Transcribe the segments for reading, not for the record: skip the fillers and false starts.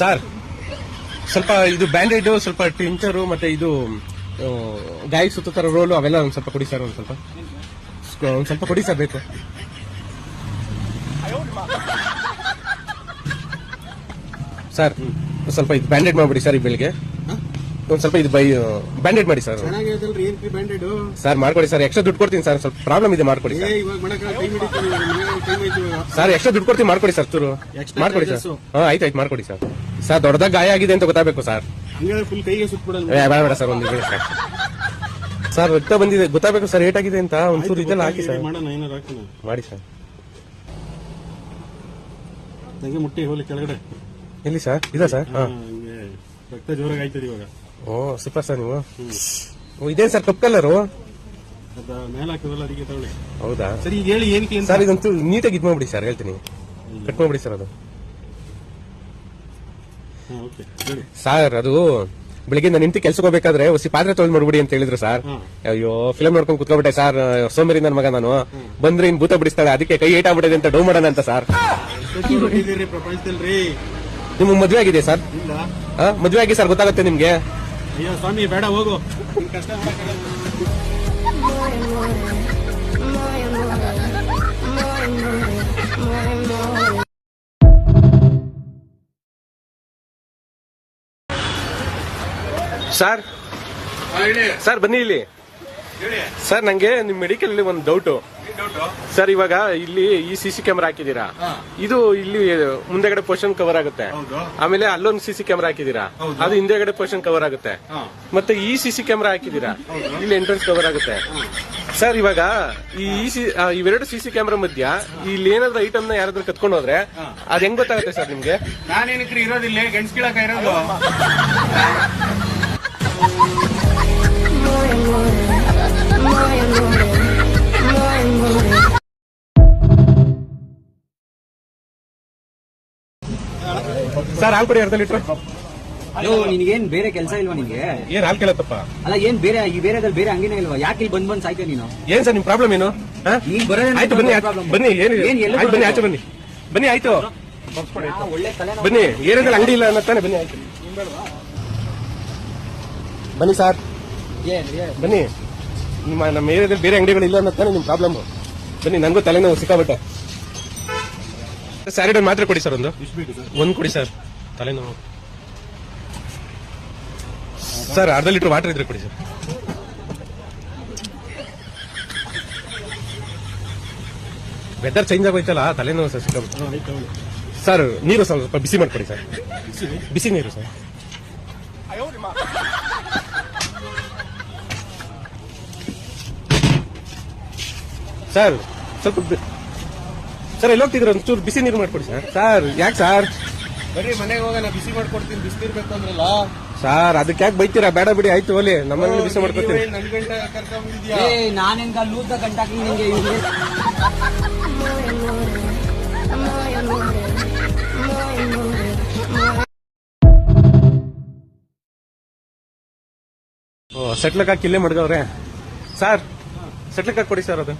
Sir ಸ್ವಲ್ಪ ಇದು Band-Aid, ಸ್ವಲ್ಪ ಟಿಂಚರು, ಮತ್ತೆ ಇದು ಗಾಯ ಸುತ್ತ ರೋಲು ಅವೆಲ್ಲ ಒಂದ್ ಸ್ವಲ್ಪ ಕೊಡಿ ಸರ್. ಒಂದ್ ಸ್ವಲ್ಪ ಕೊಡಿ ಸರ್, ಬೇಕು ಸರ್. ಸ್ವಲ್ಪ ಇದು ಬ್ಯಾಂಡೇಡ್ ಮಾಡ್ಬಿಡಿ ಸರ್. ಈ ಬೆಳಿಗ್ಗೆ ಒಂದ್ ಸ್ವಲ್ಪ ಇದು ಬ್ಯಾಂಡೇಡ್ ಮಾಡಿ ಸರ್. ಸರ್ ಮಾಡ್ಕೊಡಿ ಸರ್, ಎಕ್ಸ್ಟ್ರಾ ದುಡ್ಡು ಕೊಡ್ತೀನಿ ಸರ್. ಸ್ವಲ್ಪ ಪ್ರಾಬ್ಲಮ್ ಇದೆ, ಮಾಡ್ಕೊಡಿ ಸರ್. ಎಕ್ಸ್ಟ್ರಾ ದುಡ್ಡು ಕೊಡ್ತೀನಿ, ಮಾಡ್ಕೊಡಿ ಸರ್. ಚೂರು ಮಾಡ್ಕೊಡಿ ಸರ್. ಆಯ್ತು ಮಾಡ್ಕೊಡಿ ಸರ್. ಸರ್ ದೊಡ್ಡದಾಗ ಗಾಯ ಆಗಿದೆ ಅಂತ ಗೊತ್ತಾಗಬೇಕು ಸರ್. ಬೇಡ ಸರ್, ಒಂದು ಸರ್ ರಕ್ತ ಬಂದಿದೆ ಗೊತ್ತಾಗಬೇಕು ಸರ್, ಏಟಾಗಿದೆ ಅಂತ. ಒಂಚೂರು ಇದೆಲ್ಲ ಹಾಕಿ ಸರ್, ಮಾಡಿ ಸರ್. ಮುಟ್ಟಿ ಹೋಗ್ಲಿ ಕೆಳಗಡೆ. ಎಲ್ಲಿ ಸರ್? ಇಲ್ಲ ಸರ್. ರಕ್ತ ಜೋರಾಗಿ ಆಯ್ತದೆ ಇವಾಗ. ಓ ಸೂಪರ್ ಸರ್. ನೀವು ಇದೇನ್ ಸರ್ ಕಪ್ ಕಲರು? ಮೇಲೆ ಹಾಕಿದ್ರಲ್ಲ ಅದಕ್ಕೆ ತಗೊಳ್ಳಿ. ಹೌದಾ ಸರಿ, ಈಗ ಹೇಳಿ ಏನಕ್ಕೆ ಸರ್. ಇದಂತೂ ನೀಟಾಗಿ ಇದು ಮಾಡ್ಬಿಡಿ ಸರ್, ಹೇಳ್ತೀನಿ. ಕಟ್ ಮಾಡ್ಬಿಡಿ ಸರ್ ಅದು. ಸರ್ ಅದು ಬೆಳಿಗ್ಗೆ ನಾನು ನಿಂತು ಕೆಲ್ಸಕ್ಕೆ ಹೋಗ್ಬೇಕಾದ್ರೆ ಹೊಸಿ ಪಾತ್ರೆ ತೊಳೆದು ಮಾಡ್ಬಿಡಿ ಅಂತ ಹೇಳಿದ್ರು ಸರ್. ಅಯ್ಯೋ ಫಿಲಮ್ ನೋಡ್ಕೊಂಡು ಕುತ್ಕೊಬಿಟ್ಟೆ ಸರ್. ಸೋಮರಿ ನನ್ನ ಮಗ ನಾನು. ಬಂದ್ರೆ ಇನ್ ಭೂತ ಬಿಡಿಸ್ತಾಳೆ, ಅದಕ್ಕೆ ಕೈ ಏಟಾಗ್ಬಿಟ್ಟಿದೆ ಅಂತ ಡೌ ಮಾಡೋಣ ಅಂತ ಸರ್. ಪ್ರಪಂಚದಲ್ರಿ ನಿಮ್ಗೆ ಮದ್ವೆ ಆಗಿದೆ ಸರ್? ಮದ್ವೆ ಆಗಿ ಸರ್ ಗೊತ್ತಾಗುತ್ತೆ ನಿಮ್ಗೆ. ಅಯ್ಯೋ ಸ್ವಾಮಿ ಬೇಡ, ಹೋಗು. ಸರ್ ಸರ್ ಬನ್ನಿ ಇಲ್ಲಿ. ಸರ್ ನಂಗೆ ನಿಮ್ ಮೆಡಿಕಲ್ ಅಲ್ಲಿ ಒಂದು ಡೌಟು ಸರ್. ಇವಾಗ ಇಲ್ಲಿ ಈ ಸಿಸಿ ಕ್ಯಾಮೆರಾ ಹಾಕಿದೀರಾ, ಇದು ಇಲ್ಲಿ ಮುಂದೆಗಡೆ ಪೋರ್ಷನ್ ಕವರ್ ಆಗುತ್ತೆ. ಆಮೇಲೆ ಅಲ್ಲೊಂದು ಸಿಸಿ ಕ್ಯಾಮೆರಾ ಹಾಕಿದೀರಾ, ಅದು ಹಿಂದೆಗಡೆ ಪೋರ್ಷನ್ ಕವರ್ ಆಗುತ್ತೆ. ಮತ್ತೆ ಈ ಸಿಸಿ ಕ್ಯಾಮೆರಾ ಹಾಕಿದೀರಾ, ಇಲ್ಲಿ ಎಂಟ್ರೆನ್ಸ್ ಕವರ್ ಆಗುತ್ತೆ. ಸರ್ ಇವಾಗ ಇವೆರಡು ಸಿಸಿ ಕ್ಯಾಮೆರಾ ಮಧ್ಯ ಇಲ್ಲಿ ಏನಾದ್ರು ಐಟಮ್ ನ ಯಾರಾದ್ರೂ ಕತ್ಕೊಂಡು ಹೋದ್ರೆ ಅದ್ ಹೆಂಗ್ ಗೊತ್ತಾಗುತ್ತೆ ಸರ್ ನಿಮ್ಗೆ? ನಾನೇನಕ್ರಿ ಇರೋದಿಲ್ಲ, ಗಂಡ್ಸ್ ಕೀಳಕ ಇರೋದು. ಸರ್ ಹಾಲ್ ಕೊಡಿ, ಅರ್ಧ ಲೀಟರ್. ನಿನ್ಗೇನ್ ಬೇರೆ ಕೆಲಸ ಇಲ್ವಾ ನಿನ್ಗೆ? ಏನ್ ಹಾಲ್ ಕೇಳತ್ತಪ್ಪ? ಅಲ್ಲ ಏನ್ ಬೇರೆ ಈ ಬೇರೆದಲ್ಲಿ ಬೇರೆ ಅಂಗಡಿನೇ ಇಲ್ವಾ? ಯಾಕೆ ಇಲ್ಲಿ ಬಂದ್ ಸಾಯ್ತೀಯ ನೀನು? ಏನ್ ಸರ್ ನಿಮ್ ಪ್ರಾಬ್ಲಮ್ ಏನು? ನೀನ್ ಬರೋದೇ ಆಯ್ತು ಬನ್ನಿ, ಬನ್ನಿ. ಬನ್ನಿ ಆಚೆ ಬನ್ನಿ, ಬನ್ನಿ. ಆಯ್ತು ಬನ್ನಿ. ಏನೇನಲ್ಲಿ ಅಂಗಡಿ ಇಲ್ಲ ಅನ್ನತ್ತಾನೆ. ಬನ್ನಿ ಆಯ್ತು, ಬನ್ನಿ ಸರ್, ಬನ್ನಿ. ನಮ್ಮ ಏರಿಯಾದಲ್ಲಿ ಬೇರೆ ಅಂಗಡಿಗಳು ಇಲ್ಲ ಅನ್ನತ್ತಾನೆ ನಿಮ್ ಪ್ರಾಬ್ಲಮ್. ಬನ್ನಿ, ನನಗೂ ತಲೆನೋವು ಸಿಕ್ಕಾಬಿಟ್ಟೆ. ಸ್ಯಾರಿಡನ್ ಮಾತ್ರ ಕೊಡಿ ಸರ್, ಒಂದು ಕೊಡಿ ಸರ್. ತಲೆನೋವು ಸರ್. ಅರ್ಧ ಲೀಟರ್ ವಾಟರ್ ಇದ್ರೆ ಕೊಡಿ ಸರ್. ವೆದರ್ ಚೇಂಜ್ ಆಗೋಯ್ತಲ್ಲ, ತಲೆನೋವು ಸರ್ ಸಿಕ್ಕಾಬಿಟ್ಟು. ಸರ್ ನೀರು ಸ್ವಲ್ಪ ಬಿಸಿ ಮಾಡ್ಕೊಡಿ ಸರ್, ಬಿಸಿ ನೀರು ಸರ್. ಸರ್ ಸ್ವಲ್ಪ ಸರ್ ಎಲ್ಲಿ ಹೋಗ್ತಿದ್ರು, ಒಂಚೂರು ಬಿಸಿ ನೀರು ಮಾಡ್ಕೊಡಿ ಸರ್. ಸರ್ ಯಾಕೆ ಸರ್? ಬರ್ರಿ ಮನೆಗೆ ಹೋಗೋಣ, ಬಿಸಿ ಮಾಡ್ಕೊಡ್ತೀನಿ. ಬಿಸಿನೀರ್ಬೇಕು ಅಂದ್ರಲ್ಲ ಸರ್, ಅದಕ್ಕೆ ಯಾಕೆ ಬೈತೀರಾ? ಬೇಡ ಬಿಡಿ, ಆಯ್ತು ಹೋಲಿ, ನಮ್ಮಲ್ಲಿ ಬಿಸಿ ಮಾಡ್ಕೊಡ್ತೀನಿ. ನನ್ ಗಂಟೆ ಕರ್ಕೊಂಡ್ಬಿದ್ಯಾ? ನಾನೇನ್ ಲೂಸ ಗಂಟಾಕಿ ನಿಂಗೆ. ಓ ಸೆಟ್ಲಕ್ ಹಾಕಿ ಇಲ್ಲೇ ಮಡ್ಗವ್ರೆ. ಸರ್ ಸೆಟ್ಲಕ್ ಹಾಕಿ ಕೊಡಿ ಸರ್ ಅದು.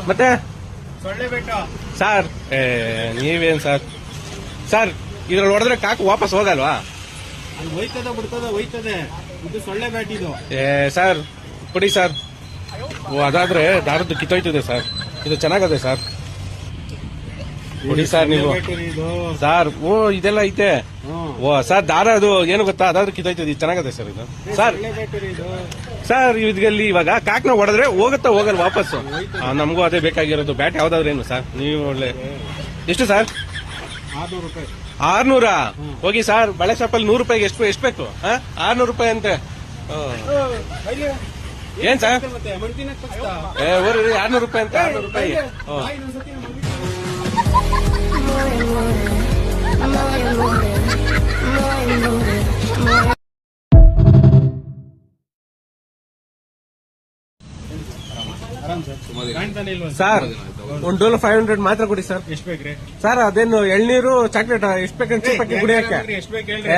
ಮತ್ತೆ ಸರ್ ನೀವೇನ್ ಸರ್? ಸರ್ ಇದ್ರಲ್ಲಿ ಹೊಡೆದ್ರೆ ಕಾಕು ವಾಪಸ್ ಹೋಗಲ್ವಾ? ಹೋಯ್ತದ ಬಿಡ್ತದ, ಹೋಯ್ತದೆ. ಇದು ಸೊಳ್ಳೆ ಬ್ಯಾಟ್ ಇದು. ಸರ್ ಕೊಡಿ ಸರ್. ಓ ಅದಾದ್ರೆ ದಾರದ್ದು ಕಿತ್ತೋಯ್ತದೆ ಸರ್. ಇದು ಚೆನ್ನಾಗದೆ ಸರ್, ಕೊಡಿ ಸರ್ ನೀವು. ಸರ್ ಓ ಇದೆಲ್ಲ ಐತೆ. ಓ ಸರ್ ದಾರ ಅದು ಏನು ಗೊತ್ತಾ, ಅದಾದ್ರೂ ಕಿತ್ತೋಯ್ತದೆ. ಚೆನ್ನಾಗದೆ ಸರ್ ಇದು. ಸರ್ ಸರ್ ಇದರಲ್ಲಿ ಇವಾಗ ಕಾಕ್ನ ಹೊಡೆದ್ರೆ ಹೋಗುತ್ತಾ ಹೋಗಲ್ಲ ವಾಪಸ್ಸು? ನಮಗೂ ಅದೇ ಬೇಕಾಗಿರೋದು. ಬ್ಯಾಟ್ ಯಾವ್ದಾದ್ರೇನು ಸರ್? ನೀವು ಒಳ್ಳೆ ಎಷ್ಟು ಸರ್? 600 ರೂಪಾಯಿ. 600? ಹೋಗಿ ಸರ್, ಬಳೆ ಶಾಪಲ್ಲಿ 100 ರೂಪಾಯಿಗೆ ಎಷ್ಟು ಬೇಕು? 600 ರೂಪಾಯಿ ಅಂತೆ. ಏನ್ ಸರ್? 600 ರೂಪಾಯಿ ಅಂತ. 600 ರೂಪಾಯಿ. ಸರ್ ಒಂದು ಡೋಲೋ 500 ಮಾತ್ರ ಕೊಡಿ ಸರ್. ಎಷ್ಟ್ ಬೇಕ್ರಿ ಸರ್ ಅದೇನು ಎಳ್ನೀರು ಚಾಕ್ಲೇಟ್ ಎಷ್ಟು ಬೇಕಂತ ಚೀಪಾಕಿ ಕುಡಿಯಕ್ಕೆ ಎಷ್ಟ್ ಬೇಕು ಹೇಳ್ರಿ.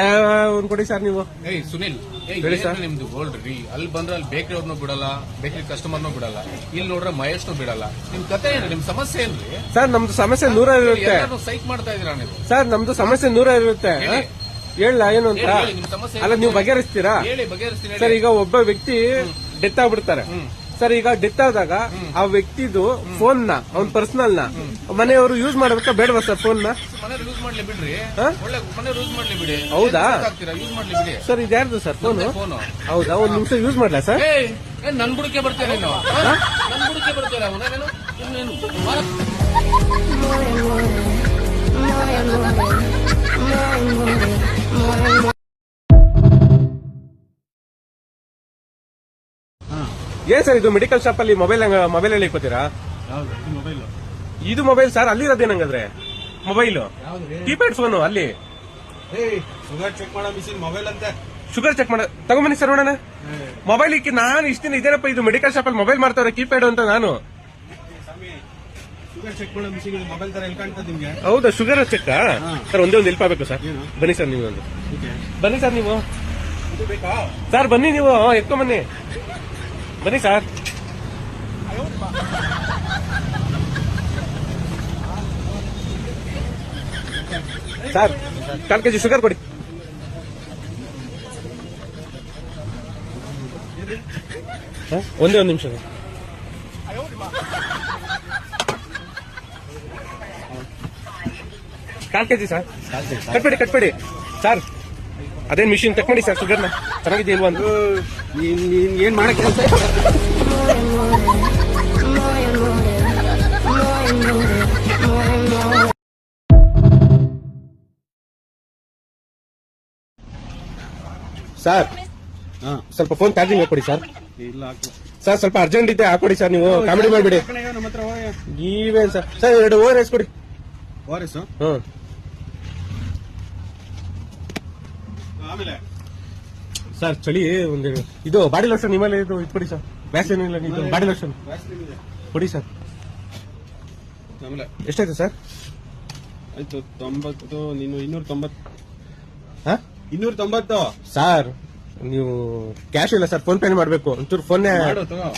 ಒಂದು ಕೊಡಿ ಸರ್ ನೀವು. ಏಯ್ ಸುನಿಲ್, ಹೇಳಿ ಸರ್. ನಿಮ್ದು ಗೋಲ್ಡ್ ರೀ. ಅಲ್ಲಿ ಬಂದ್ರೆ ಅಲ್ಲಿ ಬೇಕರಿ ಅವ್ರನ್ನೂ ಬಿಡಲ್ಲ, ಬೇಕರಿ ಕಸ್ಟಮರ್ನೂ ಬಿಡಲ್ಲ. ಇಲ್ಲಿ ನೋಡ್ರೆ ಮಹೇಶ್ನು ಬಿಡಲ್ಲ. ನಿಮ್ ಕತೆ ಏನು? ನಿಮ್ ಸಮಸ್ಯೆ ಏನ್ರಿ? ಸರ್ ನಮ್ದು ಸಮಸ್ಯೆ 100 ಇರುತ್ತೆ. ಎಲ್ಲರೂ ಸೈಕ್ ಮಾಡ್ತಾ ಇದೀರಾ ನೀವು. ಸರ್ ನಮ್ದು ಸಮಸ್ಯೆ 100 ಇರುತ್ತೆ. ಹೇಳ ಏನು ಅಂತ ಹೇಳಿ, ನಿಮ್ ಸಮಸ್ಯೆ ಅಲ್ಲ ನೀವು ಬಗೆಹರಿಸ್ತೀರಾ? ಹೇಳಿ, ಬಗೆಹರಿಸ್ತೀನಿ. ಸರ್ ಈಗ ಒಬ್ಬ ವ್ಯಕ್ತಿ ಡೆತ್ ಆಗ್ಬಿಡ್ತಾರೆ ಸರ್. ಈಗ ಡೆತ್ ಆದಾಗ ಆ ವ್ಯಕ್ತಿದು ಫೋನ್ ನ ಅವ್ನ ಪರ್ಸನಲ್ ನ ಮನೆಯವರು ಯೂಸ್ ಮಾಡ್ಬೇಕಾ ಬೇಡವಾ ಸರ್ ಫೋನ್ ನ? ಮನೆ ಯೂಸ್ ಮಾಡ್ಲಿ ಬಿಡ್ರಿ. ಹಾ? ಒಳ್ಳೆ ಮನೆ ಯೂಸ್ ಮಾಡ್ಲಿ ಬಿಡಿ. ಹೌದಾ? ಯೂಸ್ ಮಾಡ್ಲಿ ಬಿಡಿ. ಸರ್ ಇದ್ಯಾರ್ದು ಸರ್ ಫೋನು? ಫೋನು ಹೌದಾ? ಒಂದ್ ನಿಮಿಷ ಯೂಸ್ ಮಾಡ್ಲಾ ಸರ್? ನನ್ ಬುಡಕ್ಕೆ ಬರ್ತೀರ ನೀನು? ನನ್ ಬುಡಕ್ಕೆ ಬರ್ತೀರ ಅವನೇನು? ಏನ್ ಸರ್ ಇದು ಮೆಡಿಕಲ್ ಶಾಪ್ ಅಲ್ಲಿ ಮೊಬೈಲ್ ಹೇಳಿ ಕೊಡ್ತೀರಾ? ಯಾವ್ದು ಮೊಬೈಲ್? ಇದು ಮೊಬೈಲ್ ಸರ್ ಅಲ್ಲಿರೋದೇನಂಗಾದ್ರೆ ಮೊಬೈಲ್ ಕೀಪ್ಯಾಡ್ ಫೋನು ಅಲ್ಲಿ ಶುಗರ್ ಚೆಕ್ ಮಾಡೋ ಮಿಷಿನ್ ಮೊಬೈಲ್ ಅಂತೆ. ಶುಗರ್ ಚೆಕ್ ಮಾಡ ತಗೊಂಬನ್ನಿ ಸರ್ ನೋಡೋಣ. ಮೊಬೈಲ್ ಇಕ್ಕಿ ನಾನು ಇಷ್ಟ ದಿನ ಇದೇನಪ್ಪ ಇದು ಮೆಡಿಕಲ್ ಶಾಪ್ ಅಲ್ಲಿ ಮೊಬೈಲ್ ಮಾಡ್ತಾವ್ರೆ ಕೀಪ್ಯಾಡ್ ಅಂತ ನಾನು. ಶುಗರ್ ಚೆಕ್ ಮಾಡೋ ಮಿಷಿನ್ ಮೊಬೈಲ್ ತರ ಎಲ್ಲಿ ಕಾಣ್ತದೆ ನಿಮ್ಗೆ? ಹೌದಾ? ಶುಗರ್ ಚೆಕ್ ಸರ್ ಒಂದೇ ಒಂದು ಹೆಲ್ಪ್ ಆಗ್ಬೇಕು ಸರ್. ಬನ್ನಿ ಸರ್ ನೀವು ಒಂದು ಬನ್ನಿ ಸರ್ ನೀವು ಇದು ಬೇಕಾ? ಸರ್ ಬನ್ನಿ ನೀವು ಎತ್ಕೊಂಡ್ ಬನ್ನಿ ಸರ್. ಸರ್ 4 kg ಶುಗರ್ ಕೊಡಿ. ಒಂದೇ ಒಂದು ನಿಮಿಷ. ಕಾಲ್ ಕೆಜಿ ಸರ್. ಕಟ್ಬೇಡಿ ಸರ್. ಅದೇನ್ ಮಿಷಿನ್ ಚೆಕ್ ಮಾಡಿ ಸರ್ ಶುಗರ್ನ ಚೆನ್ನಾಗಿದೆ ಇಲ್ವಾ ಅಂತ. ನೀನ್ ಏನ್ ಮಾಡಕ್ ಕೆಲಸ? ಸರ್ ಸ್ವಲ್ಪ ಫೋನ್ ಚಾರ್ಜಿಂಗ್ ಹಾಕೊಡಿ ಸರ್. ಇಲ್ಲ ಹಾಕು. ಸರ್ ಸ್ವಲ್ಪ ಅರ್ಜೆಂಟ್ ಇದೆ ಹಾಕೊಡಿ ಸರ್. ನೀವು ಕಾಮಿಡಿ ಮಾಡ್ಬಿಡಿ. ನಮ್ಮ ಹತ್ರ ನೀವೇನ್ ಸರ್? ಸರ್ 2 ORS ಕೊಡಿ. ಓರೆಸ್ ಆಮೇಲೆ ಸರ್ ಚಳಿ ಒಂದು ಇದು ಬಾಡಿ ಲೋಷನ್ ನಿಮ್ಮಲ್ಲಿ ಇದು ಇಟ್ಕೊಡಿ ಸರ್. ವ್ಯಾಸನ್ ಇಲ್ಲ ಇದು ಬಾಡಿ ಲೋಷನ್ ಕೊಡಿ ಸರ್. ಆಮೇಲೆ ಎಷ್ಟಾಯ್ತು ಸರ್? ಆಯ್ತು 90. ನೀನು 290. ಹಾ 290 ಸರ್. ನೀವು ಕ್ಯಾಶ್ ಇಲ್ಲ ಸರ್, ಫೋನ್ ಪೇ ಮಾಡ್ಬೇಕು. ಒಂಚೂರು ಫೋನ್ ಮಾಡು ತಗೋ.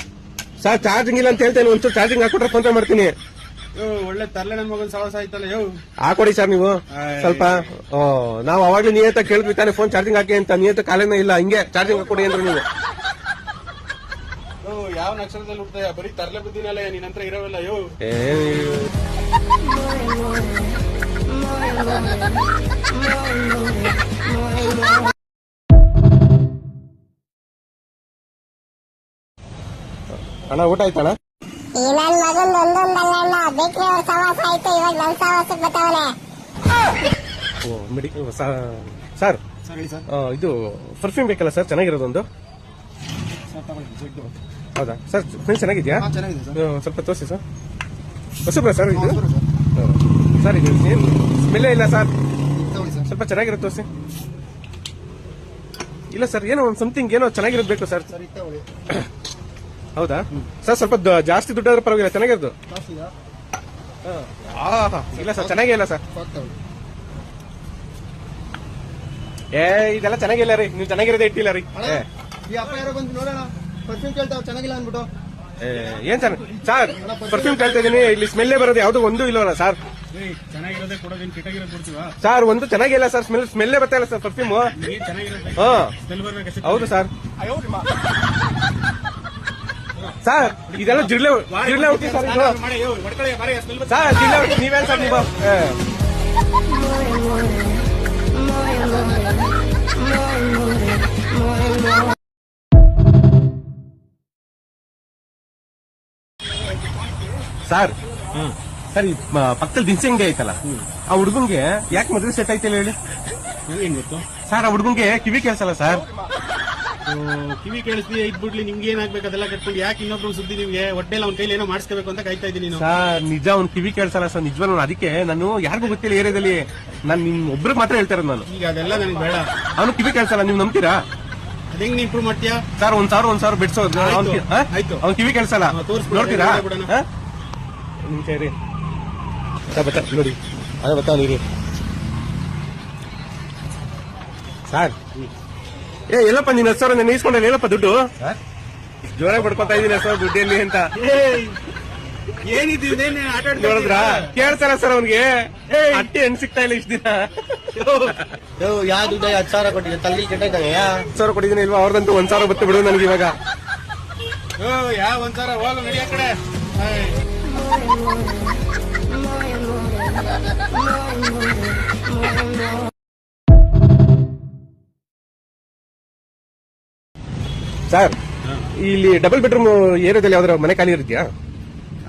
ಸರ್ ಚಾರ್ಜಿಂಗ್ ಇಲ್ಲ ಅಂತ ಹೇಳ್ತೇನೆ. ಒಂಚೂರು ಚಾರ್ಜಿಂಗ್ ಹಾಕೊಟ್ರೆ ಫೋನ್ ಪೇ ಮಾಡ್ತೀನಿ. ಒಳ್ಳೆ ತರ್ಲೆ ನನ್ ಮಗನ್ ಸಾವಾಸ ಆಯ್ತಲ್ಲ. ಹಾಕೊಡಿ ಸರ್ ನೀವು ಸ್ವಲ್ಪ. ನಾವು ಅವಾಗ್ಲೇ ನಿಯತ ಕೇಳಿದ್ವಿ ತಾನೆ ಫೋನ್ ಚಾರ್ಜಿಂಗ್ ಹಾಕಿ ಅಂತ. ನಿಯತ ಕಾಲೇನ ಇಲ್ಲ ಹಿಂಗೆ ಚಾರ್ಜಿಂಗ್ ಹಾಕೊಡಿ ಅಂದ್ರೆ ನೀವು. ಯಾವ ನಕ್ಷತ್ರದಲ್ಲಿ ಹುಡ್ತಾಯ? ಬರೀ ತರ್ಲೆ ಬುದ್ಧಿನಲ್ಲ ನಿನ್ ಹತ್ರ ಇರೋವಲ್ಲ. ಅಣ್ಣ ಊಟ ಆಯ್ತಣ್ಣ? ಈ ನನ್ ಮಗನ್ ಒಂದೊಂದಲ್ಲ ಬೇಕ್ರಿ ಅವ್ರ ಸವಾಸ ಆಯ್ತು. ಇವಾಗ ನನ್ ಸವಾಸಕ್ ಬತ್ತಾವನೆ. ಸರ್ ಸರ್ ಹೇಳಿ ಸರ್. ಇದು ಪರ್ಫ್ಯೂಮ್ ಬೇಕಲ್ಲ ಸರ್ ಚೆನ್ನಾಗಿರೋದೊಂದು? ಹೌದಾ ಸರ್? ಫ್ರೆಂಡ್ಸ್ ಚೆನ್ನಾಗಿದ್ಯಾ? ಚೆನ್ನಾಗಿದೆ ಸರ್. ಸ್ವಲ್ಪ ತೋರಿಸಿ ಸರ್. ಹೊಸಬ್ರ ಸರ್ ಇದು? ಸರ್ ಇದು ಏನು ಸ್ಮೆಲ್ಲೇ ಇಲ್ಲ ಸರ್. ಸ್ವಲ್ಪ ಚೆನ್ನಾಗಿರೋದು ತೋರಿಸಿ. ಇಲ್ಲ ಸರ್ ಏನೋ ಒಂದು ಸಮಥಿಂಗ್ ಏನೋ ಚೆನ್ನಾಗಿರೋದು ಬೇಕು ಸರ್. ಹೌದಾ ಸರ್? ಸ್ವಲ್ಪ ಜಾಸ್ತಿ ದುಡ್ಡಾದ್ರೂ ಪರವಾಗಿಲ್ಲ, ಚೆನ್ನಾಗಿರೋದು. ಇಲ್ಲ ಸರ್ ಚೆನ್ನಾಗಿಲ್ಲ ಸರ್. ಇದೆಲ್ಲ ಚೆನ್ನಾಗಿಲ್ಲ ರೀ. ನೀವು ಚೆನ್ನಾಗಿರೋದೇ ಇಟ್ಟಿಲ್ಲ ರೀ. ಈ ಅಪ್ಪ ಯಾರೋ ಬಂದು ನೋಡೋಣ ಪರ್ಫ್ಯೂಮ್ ಕೇಳ್ತಾವ್ ಚೆನ್ನಾಗಿಲ್ಲ ಅನ್ಬಿಟ್ಟು. ಏನ್ ಸರ್? ಸರ್ ಪರ್ಫ್ಯೂಮ್ ಕೇಳ್ತಾ ಇದೀನಿ. ಇಲ್ಲಿ ಸ್ಮೆಲ್ಲೇ ಬರೋದು ಯಾವ್ದು ಒಂದು ಇಲ್ವಲ್ಲ ಸರ್? ಚೆನ್ನಾಗಿರೋದೇ ಕೊಡೋದೇನು ಕೆಟ್ಟಾಗಿರೋದು ಕೊಡ್ತೀವ ಸರ್? ಒಂದು ಚೆನ್ನಾಗಿಲ್ಲ ಸರ್. ಸ್ಮೆಲ್ಲೇ ಬರ್ತಾ ಇಲ್ಲ ಸರ್ ಪರ್ಫ್ಯೂಮ್. ಹಾ ಹೌದು ಸರ್. ಸರ್ ಇದೆಲ್ಲ ಜಿರ್ಲೆ ಹುಟ್ಟಿ ಸರ್ ಇದು. ಸರ್ ಜಿರ್ಲೆ ಹುಟ್ಟಿ ನೀವೇನ್ ಸರ್ ನೀವು? ಸರ್ ಸರ್ ಈ ಪಕ್ಕದಲ್ಲಿ ದಿನಸಿ ಅಂಗಡಿ ಐತಲ್ಲ, ಆ ಹುಡುಗಂಗೆ ಯಾಕೆ ಮದುವೆ ಸೆಟ್ ಆಯ್ತಿಲ್ಲ ಹೇಳಿ? ಏನ್ ಗೊತ್ತು ಸರ್? ಆ ಹುಡುಗಂಗೆ ಕಿವಿ ಕೇಳಿಸಲ್ಲ ಸರ್. ಕಿವಿ ಕೇಳಿಸ್ಲಿ ಇದ್ಬಿಡ್ಲಿ. ನಿಮ್ಗೆ ಏನಾಗ್ಬೇಕು ಅದೆಲ್ಲ ಕಟ್ಕೊಂಡು ಯಾಕೆ ಇನ್ನೊಬ್ರು ಸುದ್ದಿ? ನಿಮ್ಗೆ ಹೊಟ್ಟೆಲ್ಲ ಅವ್ನ ಕೈಲಿ ಏನೋ ಮಾಡಿಸ್ಕೋಬೇಕು ಅಂತ ಕಾಯ್ತಾ ಇದ್ದೀನಿ ನೀನು. ಸರ್ ನಿಜ ಅವ್ನು ಕಿವಿ ಕೇಳಿಸಲ್ಲ ಸರ್, ನಿಜವಲ್ಲ. ಅದಕ್ಕೆ ನಾನು ಯಾರಿಗೂ ಗೊತ್ತಿಲ್ಲ ಏರಿಯಾದಲ್ಲಿ, ನಾನು ನಿಮ್ ಒಬ್ರಿಗೆ ಮಾತ್ರ ಹೇಳ್ತಾ ಇರೋದು ನಾನು. ಈಗ ಅದೆಲ್ಲ ನನಗೆ ಬೇಡ. ಅವನು ಕಿವಿ ಕೇಳಿಸಲ್ಲ, ನೀವು ನಂಬ್ತೀರಾ? ಅದೇಂಗ್ ನೀನ್ ಇಂಪ್ರೂವ್ ಮಾಡ್ತೀಯಾ? ಸರ್ 1,000 ಬಿಡ್ಸೋದು. ಆಯ್ತು. ಅವ್ನು ಕಿವಿ ಕೇಳಿಸಲ್ಲ, ತೋರಿಸ್ಬಿಡು, ನೋಡ್ತೀರಾ? ಬಿಡೋಣ. ನಿಮಿಷ ಇರಿ ಬತ್ತ ನೋಡಿ ಅದೇ ಬತ್ತಾವ ನೀರಿ ಸರ್ ಎಲ್ಲಪ್ಪ ನೀನ್ 10 ಸಾವಿರ ನಾನು ಇಸ್ಕೊಂಡಲ್ಲ ಏನಪ್ಪ ದುಡ್ಡು ಜೋರಾಗಿ ಬಡ್ಕೊತಾ ಇದೀನಿ ಸರ್ ದುಡ್ಡಲ್ಲಿ ಅಂತ ಏನಿದ್ದೀವಿ ಆಟ ನೋಡಿದ್ರ ಕೇಳ್ತಾರ ಸರ್ ಅವ್ನಿಗೆ ಅಟ್ಟಿ ಹೆಣ್ ಸಿಗ್ತಾ ಇಲ್ಲ ಇಷ್ಟ ದಿನ ಯಾವ್ದು 10 ಸಾವಿರ ಕೊಟ್ಟಿದ್ದೆ ತಲ್ಲಿ ಕೆಟ್ಟಿದ್ದಾನೆ 10 ಸಾವಿರ ಕೊಟ್ಟಿದ್ದೀನಿ ಇಲ್ವಾ ಅವ್ರದಂತೂ 1 ಸಾವಿರ ಬತ್ತು ಬಿಡು ನನಗೆ ಇವಾಗ ಯಾವ ಒಂದ್ಸಾರ ಹೋಗ ನಡಿ ಆ ಕಡೆ ಸರ್ ಇಲ್ಲಿ ಡಬಲ್ ಬೆಡ್ರೂಮ್ ಏರಿಯಾದಲ್ಲಿ ಯಾವ್ದಾರ ಮನೆ ಖಾಲಿ ಇರುತ್ತಾ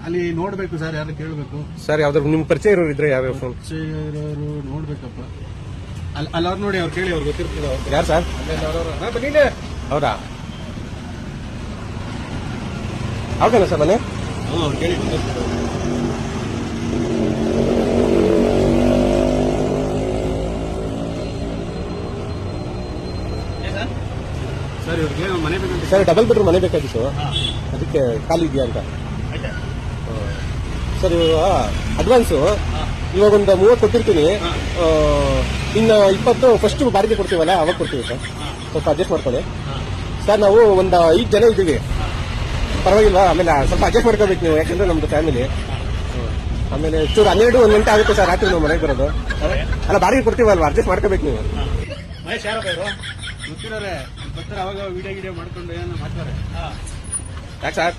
ಅಲ್ಲಿ ನೋಡ್ಬೇಕು ಸರ್ ಯಾರು ಕೇಳ್ಬೇಕು ಸರ್ ಯಾವ್ದಾದ್ರು ನಿಮ್ ಪರಿಚಯ ಇರೋರು ಇದ್ರೆ ಯಾವ್ಯಾವ ಫೋನ್ ಇರೋರು ನೋಡ್ಬೇಕಪ್ಪ ಅಲ್ಲಿ ಅವ್ರು ನೋಡಿ ಅವ್ರು ಕೇಳಿ ಅವ್ರು ಗೊತ್ತಿರ್ತದ ಯಾರು ಸರ್ ಹೌದಾ ಹೌದಾ ಸರ್ ಮನೆ ಅವ್ರು ಕೇಳಿ ಗೊತ್ತಿರ್ತದ ಸರ್ ಇವ್ರಿಗೆ ಮನೆ ಬೇಕಂತ ಸರ್ ಡಬಲ್ ಬೆಡ್ರೂಮ್ ಮನೆ ಬೇಕಾಗಿತ್ತು ಅದಕ್ಕೆ ಖಾಲಿ ಇದೆಯಾ ಅಂತ ಸರ್ ಇವಾಗ ಅಡ್ವಾನ್ಸು ಇವಾಗ ಒಂದು 30 ಕೊಟ್ಟಿರ್ತೀನಿ ಇನ್ನ 20 ಫಸ್ಟ್ ಬಾಡಿಗೆ ಕೊಡ್ತೀವಲ್ಲ ಅವಾಗ ಕೊಡ್ತೀವಿ ಸರ್ ಸ್ವಲ್ಪ ಅಡ್ಜಸ್ಟ್ ಮಾಡ್ಕೊಳ್ಳಿ ಸರ್ ನಾವು ಒಂದು 5 ಜನ ಇದ್ದೀವಿ ಪರವಾಗಿಲ್ವಾ ಆಮೇಲೆ ಸ್ವಲ್ಪ ಅಡ್ಜಸ್ಟ್ ಮಾಡ್ಕೋಬೇಕು ನೀವು ಯಾಕಂದ್ರೆ ನಮ್ದು ಫ್ಯಾಮಿಲಿ ಆಮೇಲೆ ಚೂರು 12-1 ಗಂಟೆ ಆಗುತ್ತೆ ಸರ್ ರಾತ್ರಿ ನಾವು ಮನೆಗೆ ಬರೋದು ಅಲ್ಲ ಬಾಡಿಗೆ ಕೊಡ್ತೀವಲ್ವಾ ಅಡ್ಜಸ್ಟ್ ಮಾಡ್ಕೋಬೇಕು ನೀವು ಮಹೇಶ್ ಯಾರಪ್ಪ ಇವರು ಗೊತ್ತಿರೋರೆ ಬರ್ತಾರೆ ಅವಾಗ ವಿಡಿಯೋ ಮಾಡ್ಕೊಂಡು ಏನೋ ಮಾಡ್ತಾರೆ ಯಾಕೆ ಸರ್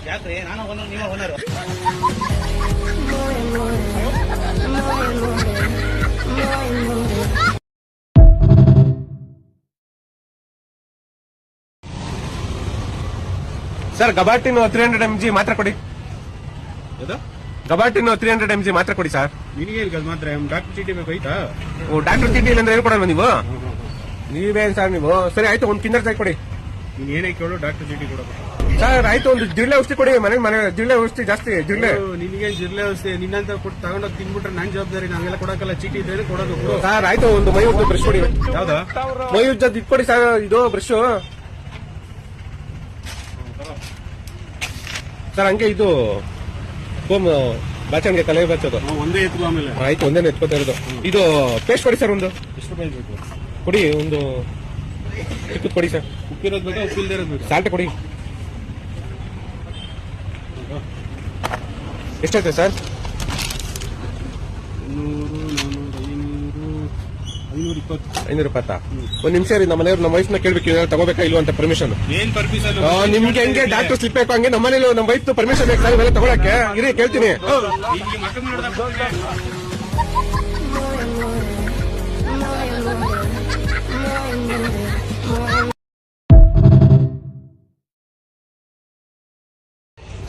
ಯಾಕ್ರಿ ನಾನು ಓನರ್ ನೀವೇ ಓನರ್ ಸರ್ ಗಬಾಟಿನ 300 mg ಮಾತ್ರ ಕೊಡಿ ಗಬಾಟಿನ 300 mg ಮಾತ್ರ ಕೊಡಿ ಸರ್ ನಿನಗೆ ಈಗ ಮಾತ್ರ ಡಾಕ್ಟರ್ ಚೀಟಿ ಬೇಕಾಯ್ತಾ ಡಾಕ್ಟರ್ ಚೀಟಿ ಇಲ್ಲ ಅಂದ್ರೆ ಹೇಳ್ಕೊಡಲ್ವ ನೀವು ನೀವೇನ್ ಸರ್ ನೀವು ಸರಿ ಆಯ್ತು ಒಂದು ಕಿಂಡರ್ ಜಾಯ್ ಕೊಡಿ ನೀನ್ ಏನೇ ಕೇಳು ಡಾಕ್ಟರ್ ಚೀಟಿ ಕೊಡಬೇಕು ಸರ್ ಆಯ್ತು ಒಂದು ಜಿರ್ಲೆ ಔಷಧಿ ಕೊಡಿ ಮನೆ ಜಿರ್ಲೆ ಔಷಧಿ ಜಾಸ್ತಿ ಜಿರ್ಲೆ ನಿನಗೆ ಜಿರ್ಲೆ ಔಷಧಿ ನಿನ್ನಂತ ಕೊಟ್ಟು ತಗೊಂಡೋಗಿ ತಿನ್ಬಿಟ್ರೆ ನನ್ ಜವಾಬ್ದಾರಿ ನಾವೆಲ್ಲ ಕೊಡಕಲ್ಲ ಚೀಟಿ ಇದ್ರೆ ಕೊಡೋದು ಸರ್ ಆಯ್ತು ಒಂದು ಮೈ ಉಜ್ಜದ ಬ್ರಷ್ ಕೊಡಿ ಯಾವ್ದಾ ಮೈ ಉಜ್ಜದ್ ಇಟ್ಕೊಡಿ ಸರ್ ಇದು ಬ್ರಷ್ ಸರ್ ಹಂಗೆ ಇದು ಹೋಮ್ ಬಾಚಣಿಗೆ ಕಲೆ ಬಚ್ಚೋದು ಒಂದೇ ಎತ್ತು ಆಮೇಲೆ ಆಯ್ತು ಒಂದೇ ಎತ್ಕೋತಾ ಇರೋದು ಇದು ಪೇಸ್ಟ್ ಕೊಡಿ ಸರ್ ಒಂದು ಎಷ್ಟು ರೂಪಾಯಿ ಬೇಕು ಕೊಡಿ ಒಂದು ಚಿಕ್ಕದ್ ಕೊಡಿ ಸರ್ ಉಪ್ಪಿರೋದು ಬೇಕಾ ಉಪ್ಪಿಲ್ದೇ ಇರೋದು ಬೇಕಾ ಸಾಲ್ಟ್ ಕೊಡಿ ಎಷ್ಟಾಯ್ತು ಸರ್ 520 ಒಂದ್ ನಿಮಿಷ ರೀ ನಮ್ಮ ಮನೆಯವ್ರು ನಮ್ಮ ವೈಫ್ನ ಕೇಳ್ಬೇಕು ತಗೋಬೇಕಾ ಇಲ್ವ ಅಂತ ಪರ್ಮಿಷನ್ ಏನ್ ಪರ್ಮಿಷನ್ ನಿಮ್ಗೆ ಹೆಂಗೆ ಡಾಕ್ಟರ್ ಸ್ಲಿಪ್ ಬೇಕು ಹಂಗೆ ನಮ್ಮ ಮನೇಲಿ ನಮ್ಮ ವೈಫ್ ಪರ್ಮಿಷನ್ ಬೇಕು ಸರ್ ಇವೆಲ್ಲ ತಗೊಳಕ್ಕೆ ಇರಿ ಕೇಳ್ತೀನಿ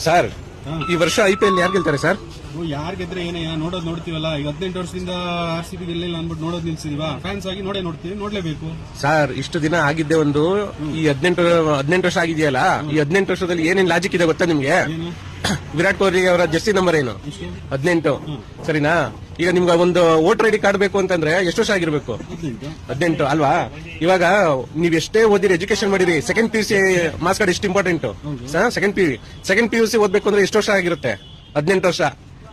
ಸರ್ ಈ ವರ್ಷ IPL ಯಾರು ಗೆಲ್ತಾರೆ ಸರ್ ಯಾರ್ ಗೆದ್ರೆ ಏನೇ ನೋಡೋದು ನೋಡ್ತೀವಲ್ಲ ಈಗ 18 ವರ್ಷದಿಂದ RCB ಗೆಲ್ಲಿಲ್ಲ ಅಂದ್ಬಿಟ್ಟು ನೋಡೋದು ನಿಲ್ಸಿದೀವಾ ಫ್ಯಾನ್ಸ್ ಆಗಿ ನೋಡ್ತೀವಿ ನೋಡ್ಲೇಬೇಕು ಸರ್ ಇಷ್ಟು ದಿನ ಆಗಿದ್ದೆ ಒಂದು ಈ 18 ವರ್ಷ ಆಗಿದೆಯಲ್ಲ ಈ 18 ವರ್ಷದಲ್ಲಿ ಏನೇನ್ ಲಾಜಿಕ್ ಇದೆ ಗೊತ್ತಾ ನಿಮ್ಗೆ ವಿರಾಟ್ ಕೊಹ್ಲಿ ಅವರ ಜರ್ಸಿ ನಂಬರ್ ಏನು 18 ಸರಿನಾ ಈಗ ನಿಮ್ಗೆ ಒಂದು ವೋಟರ್ ID ಕಾರ್ಡ್ ಬೇಕು ಅಂತಂದ್ರೆ ಎಷ್ಟು ವರ್ಷ ಆಗಿರ್ಬೇಕು 18 ಅಲ್ವಾ ಇವಾಗ ನೀವ್ ಎಷ್ಟೇ ಓದಿರಿ ಎಜುಕೇಶನ್ ಮಾಡಿರಿ ಸೆಕೆಂಡ್ PUC ಮಾರ್ಕ್ಸ್ ಕಾರ್ಡ್ ಎಷ್ಟು ಇಂಪಾರ್ಟೆಂಟ್ ಸೆಕೆಂಡ್ PUC ಓದ್ಬೇಕು ಅಂದ್ರೆ ಎಷ್ಟು ವರ್ಷ ಆಗಿರುತ್ತೆ 18 ವರ್ಷ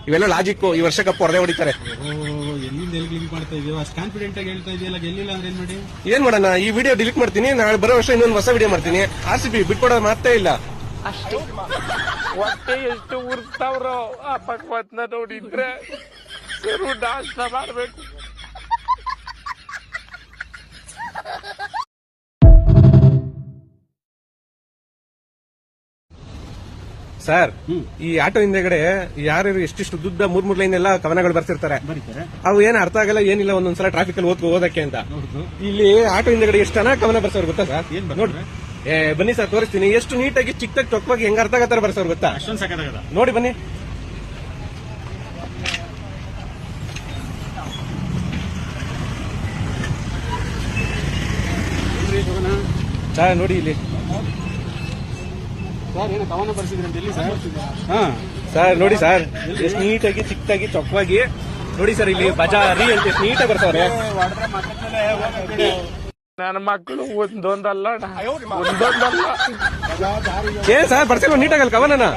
ಇವೆಲ್ಲ ಲಾಜಿಕ್ ಈ ವರ್ಷ ಕಪ್ ಹೊರದೆ ಹೊಡಿತಾರೆ ಎಲ್ಲಿಂದ ಎಲ್ಲಿ ಮಾಡ್ತಾ ಇದೀವಿ ಅಷ್ಟು ಕಾನ್ಫಿಡೆಂಟ್ ಆಗಿ ಹೇಳ್ತಾ ಇದೆಯಲ್ಲ ಗೆಲ್ಲಿಲ್ಲ ಅಂದ್ರೆ ಏನ್ ಮಾಡಿ ಏನ್ ಮಾಡೋಣ ಈ ವಿಡಿಯೋ ಡಿಲೀಟ್ ಮಾಡ್ತೀನಿ ನಾಳೆ ಬರೋ ವರ್ಷ ಇನ್ನೊಂದು ಹೊಸ ವಿಡಿಯೋ ಮಾಡ್ತೀನಿ RCB ಬಿಟ್ಕೊಡೋದು ಮಾತೇ ಇಲ್ಲ ಹೊಟ್ಟೆ ಎಷ್ಟು ಉರ್ತಾವ್ರೋ ಆ ಭಗವತ್ನ ನೋಡಿದ್ರೆ ಸರು ನಾಶ ಮಾಡ್ಬೇಕು ಸರ್ ಈ ಆಟೋ ಹಿಂದೆಗಡೆ ಯಾರು ಎಷ್ಟಿಷ್ಟು ದುಡ್ಡ 3 ಲೈನ್ ಎಲ್ಲ ಕವನಗಳು ಬರ್ತಿರ್ತಾರೆ ಅವು ಏನ್ ಅರ್ಥ ಆಗಲ್ಲ ಏನಿಲ್ಲ ಒಂದೊಂದ್ಸಲ ಟ್ರಾಫಿಕ್ ಅಲ್ಲಿ ಓದಕ್ಕೆ ಅಂತ ಇಲ್ಲಿ ಆಟೋ ಹಿಂದೆಗಡೆ ಎಷ್ಟು ಚೆನ್ನಾಗಿ ಕವನ ಬರ್ಸೋರು ಗೊತ್ತಾ ಸರ್ ನೋಡಿ ಬನ್ನಿ ಸರ್ ತೋರಿಸ್ತೀನಿ ಎಷ್ಟು ನೀಟಾಗಿ ಚಿಕ್ಕದಾಗಿ ಚೊಕ್ಕವಾಗಿ ಹೆಂಗ್ ಅರ್ಥ ಆಗತ್ತಾರ ಬರ್ಸೋರು ಗೊತ್ತಾ ಅಷ್ಟೊಂದು ಸಾಕಾಗದ ನೋಡಿ ಬನ್ನಿ ಸರ್ ನೋಡಿ ಇಲ್ಲಿ ಸರ್ ಏನೋ ಕವನ ಬರ್ಸಿದ್ರಂತ ಎಲ್ಲಿ ಸರ್ ಸರ್ ನೋಡಿ ಸರ್ ಎಷ್ಟು ನೀಟಾಗಿ ಚಿಕ್ಕದಾಗಿ ಚೊಕ್ಕವಾಗಿ ನೋಡಿ ಸರ್ ಇಲ್ಲಿ ಬಜಾರಿ ಅಂತ ಎಷ್ಟು ನೀಟಾಗಿ ಬರ್ತಾವ್ರೆ ನನ್ನ ಮಕ್ಕಳು ಒಂದೊಂದಲ್ಲ ಏನ್ ಸರ್ ಬರ್ಸಿಲ್ವ ನೀಟಾಗಲ್ಲ ಕವನನ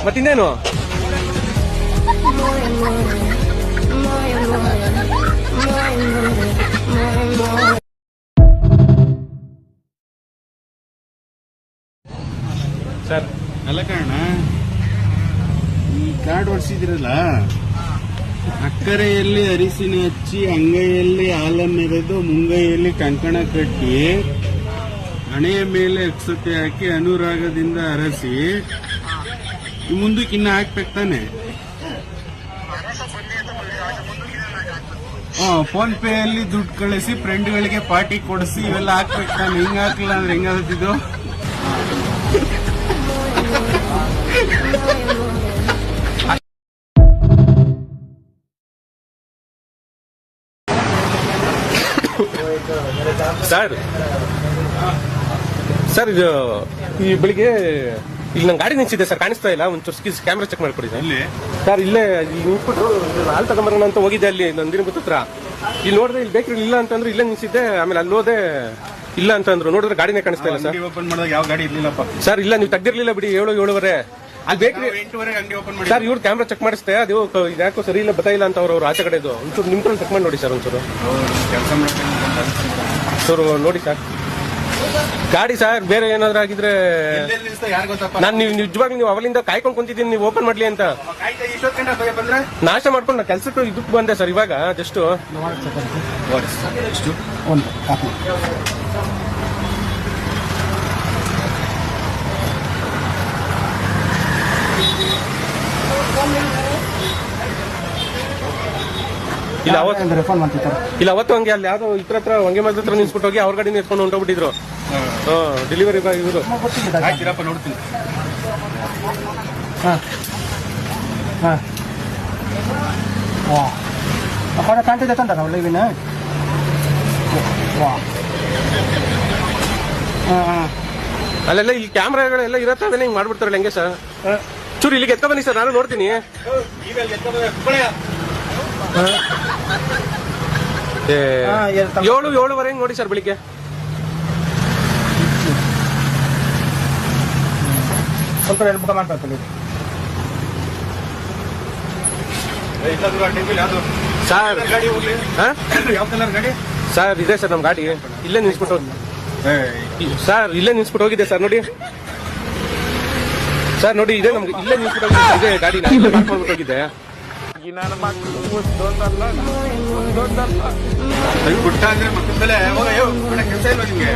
ಮತ್ತಿನ್ನೇನು ತೋರಿಸಿದಿರಲ್ಲ, ಅಕ್ಕರೆಯಲ್ಲಿ ಅರಿಸಿನ ಹಚ್ಚಿ ಅಂಗೈಯಲ್ಲಿ ಹಾಲನ್ನೆರೆದು ಮುಂಗೈಯಲ್ಲಿ ಕಂಕಣ ಕಟ್ಟಿ ಹಣೆಯ ಮೇಲೆ ಅಕ್ಷತೆ ಹಾಕಿ ಅನುರಾಗದಿಂದ ಅರಸಿ ಮುಂದಕ್ಕೆ ಇನ್ನ ಹಾಕ್ಬೇಕು ತಾನೆ. ಫೋನ್ ಪೇ ಅಲ್ಲಿ ದುಡ್ಡು ಕಳಿಸಿ ಫ್ರೆಂಡ್ಗಳಿಗೆ ಪಾರ್ಟಿ ಕೊಡಿಸಿ ಇವೆಲ್ಲ ಹಾಕ್ಬೇಕು ತಾನೆ. ಹಿಂಗ ಹಾಕ್ಲಿಲ್ಲ ಅಂದ್ರೆ ಹೆಂಗಾಗುತ್ತಿದ್ದು? ಸರ್ ಇದು ಈ ಬೆಳಿಗ್ಗೆ ಇಲ್ಲಿ ನಂಗೆ ಗಾಡಿ ನಿಲ್ಸಿದೆ ಸರ್, ಕಾಣಿಸ್ತಾ ಇಲ್ಲ. ಒಂಚೂರು ಕ್ಯಾಮ್ರಾ ಚೆಕ್ ಮಾಡ್ಕೊಡಿ ಸರ್. ಸರ್ ಇಲ್ಲೇ ಇಲ್ಲಿ ನಿಂತ್ಬಿಟ್ಟು ಹಾಲು ತಗೊಂಬರೋಣ ಅಂತ ಹೋಗಿದ್ದೆ ಅಲ್ಲಿ ನಂದಿನ ಗೊತ್ತತ್ರ. ಇಲ್ಲಿ ನೋಡಿದ್ರೆ ಇಲ್ಲಿ ಬೇಕ್ರಿ ಇಲ್ಲ ಅಂತಂದ್ರೆ ಇಲ್ಲೇ ನಿಲ್ಸಿದ್ದೆ. ಆಮೇಲೆ ಅಲ್ಲಿ ಹೋದೆ, ಇಲ್ಲ ಅಂತಂದ್ರು. ನೋಡಿದ್ರೆ ಗಾಡಿನೇ ಕಾಣಿಸ್ತಾ ಇಲ್ಲ ಸರ್. ಓಪನ್ ಮಾಡಿದಾಗ ಯಾವ ಗಾಡಿ ಇರ್ಲಿಲ್ಲಪ್ಪ ಸರ್. ಇಲ್ಲ ನೀವು ತೆಗ್ದಿರ್ಲಿಲ್ಲ ಬಿಡಿ, 7-7:30 ಅಲ್ಲಿ ಬೇಕ್ರಿ 8:30 ಅಂಗಡಿ ಓಪನ್ ಮಾಡಿ. ಸರ್ ಇವ್ರು ಕ್ಯಾಮ್ರಾ ಚೆಕ್ ಮಾಡಿಸ್ತೆ, ಅದು ಯಾಕೋ ಸರಿ ಇಲ್ಲ ಬತ್ತಾ ಇಲ್ಲ ಅಂತ ಅವ್ರು ಆಚೆ ಕಡೆದು. ಒಂಚೂರು ನಿಮ್ಕೊಂಡು ಚೆಕ್ ಮಾಡಿ ನೋಡಿ ಸರ್ ಒಂಚೂರು. ಕೆಲಸ ಸರ್ ನೋಡಿ ಸರ್ ಗಾಡಿ ಸರ್ ಬೇರೆ ಏನಾದ್ರು ಆಗಿದ್ರೆ ಯಾರು ಗೊತ್ತಪ್ಪ. ನಾನು ನೀವು ನಿಜವಾಗ್ಲೂ ನೀವು ಅವಲಿಂದ ಕಾಯ್ಕೊಂಡು ಕುಂತಿದ್ದೀನಿ ನೀವು ಓಪನ್ ಮಾಡ್ಲಿ ಅಂತ. ಬಂದ್ರೆ ನಾಶ ಮಾಡ್ಕೊಂಡು ನಾ ಕೆಲ್ಸಕ್ಕೆ ಇದಕ್ಕೆ ಬಂದೆ ಸರ್ ಇವಾಗ ಜಸ್ಟ್. ಇಲ್ಲ ಅವತ್ತು ಹಂಗೆ ಅಲ್ಲಿ ಯಾವ್ದೋ ಇತರ ಹತ್ರ ಹಂಗೆ ಮರದ ಹತ್ರ ನಿಲ್ಸ್ಬಿಟ್ಟು ಹೋಗಿ ಅವ್ರ ಗಾಡಿನ ಎತ್ಕೊಂಡು ಹೊಂಟೋಗ್ಬಿಟ್ಟಿದ್ರು. ಡೆಲಿವರಿ ಬಾಯ್ ಇವರು. ಆಯ್ತಿರಪ್ಪ ನೋಡ್ತೀನಿ. ಕಾಣ್ತಿದೆ ತಂದ ನಾವು ಲೈವಿನ. ಅಲ್ಲೆಲ್ಲ ಈ ಕ್ಯಾಮ್ರಾಗಳೆಲ್ಲ ಇರತ್ತೆ, ಅದನ್ನ ಹಿಂಗ್ ಮಾಡ್ಬಿಡ್ತಾರಲ್ಲ ಹೆಂಗೆ ಸರ್? ಚೂರು ಇಲ್ಲಿಗೆ ಎತ್ಕೊ ಬನ್ನಿ ಸರ್, ನಾನು ನೋಡ್ತೀನಿ. 7-7:30 ನೋಡಿ ಸರ್ ಬೆಳಿಗ್ಗೆ. ಸ್ವಲ್ಪ ಹೆಲ್ಪ್ ಮಾಡ್ತಾರೆ ಸರ್. ಯಾವ ಕಲರ್ ಗಾಡಿ ಸರ್ ಇದೆ ಸರ್ ನಮ್ ಗಾಡಿ ಇಲ್ಲೇ ನಿಲ್ಸ್ಬಿಟ್ಟು ಸರ್, ಇಲ್ಲೇ ನಿಲ್ಸ್ಬಿಟ್ಟು ಹೋಗಿದೆ ಸರ್. ನೋಡಿ ಸರ್, ನೋಡಿ ಇದೆ ನಮ್ಗೆ ಇಲ್ಲೇ ನಿಲ್ಸ್ಬಿಟ್ಟು ಹೋಗಿದೆ, ಇದೆ ಗಾಡಿ ಮಾಡ್ಕೊಂಡು ಹೋಗಿದ್ದೆ. ನನ್ನ ಮಕ್ಕಳು ಒಂದೊಂದಲ್ಲ ಗುಟ್ಟ ಅಂದ್ರೆ ಮಕ್ಕಳ ಮೇಲೆ ಕೆಲಸ ಇಲ್ವಾ ನಿಮ್ಗೆ?